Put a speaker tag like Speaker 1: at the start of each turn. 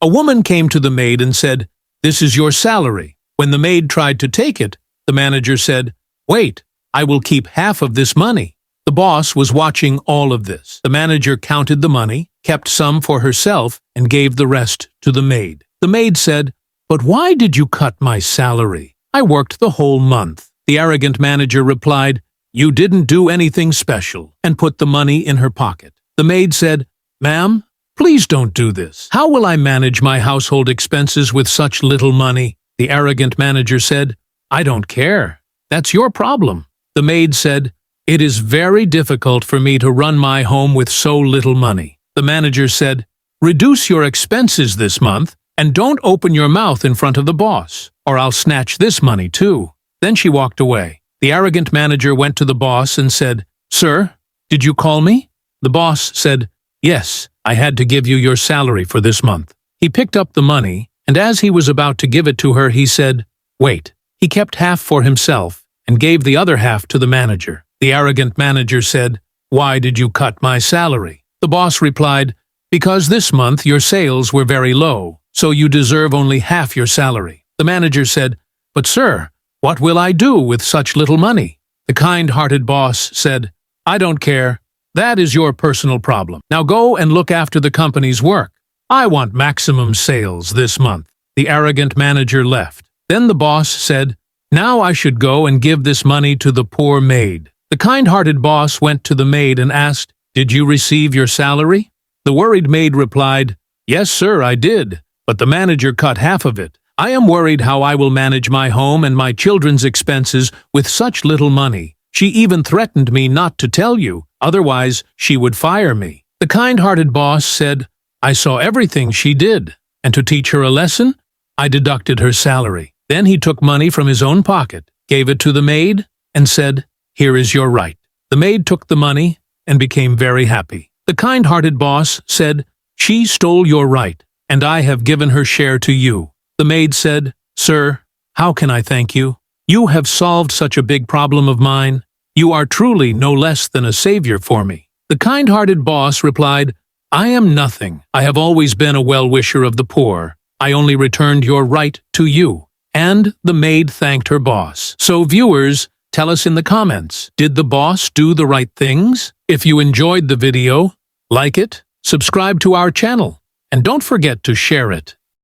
Speaker 1: A woman came to the maid and said, "This is your salary." When the maid tried to take it, the manager said, "Wait, I will keep half of this money." The boss was watching all of this. The manager counted the money, kept some for herself, and gave the rest to the maid. The maid said, "But why did you cut my salary? I worked the whole month." The arrogant manager replied, "You didn't do anything special," and put the money in her pocket. The maid said, "Ma'am, please don't do this. How will I manage my household expenses with such little money?" The arrogant manager said, "I don't care. That's your problem." The maid said, "It is very difficult for me to run my home with so little money." The manager said, "Reduce your expenses this month and don't open your mouth in front of the boss, or I'll snatch this money too." Then she walked away. The arrogant manager went to the boss and said, "Sir, did you call me?" The boss said, "Yes, I had to give you your salary for this month." He picked up the money, and as he was about to give it to her, he said, "Wait." He kept half for himself and gave the other half to the manager. The arrogant manager said, "Why did you cut my salary?" The boss replied, "Because this month your sales were very low, so you deserve only half your salary." The manager said, "But sir, what will I do with such little money?" The kind-hearted boss said, "I don't care. That is your personal problem. Now go and look after the company's work. I want maximum sales this month." The arrogant manager left. Then the boss said, "Now I should go and give this money to the poor maid." The kind-hearted boss went to the maid and asked, "Did you receive your salary?" The worried maid replied, "Yes, sir, I did, but the manager cut half of it. I am worried how I will manage my home and my children's expenses with such little money. She even threatened me not to tell you, otherwise she would fire me." The kind-hearted boss said, "I saw everything she did, and to teach her a lesson, I deducted her salary." Then he took money from his own pocket, gave it to the maid, and said, "Here is your right." The maid took the money and became very happy. The kind-hearted boss said, "She stole your right, and I have given her share to you." The maid said, "Sir, how can I thank you? You have solved such a big problem of mine. You are truly no less than a savior for me." The kind-hearted boss replied, "I am nothing. I have always been a well-wisher of the poor. I only returned your right to you." And the maid thanked her boss. So viewers, tell us in the comments, did the boss do the right things? If you enjoyed the video, like it, subscribe to our channel, and don't forget to share it.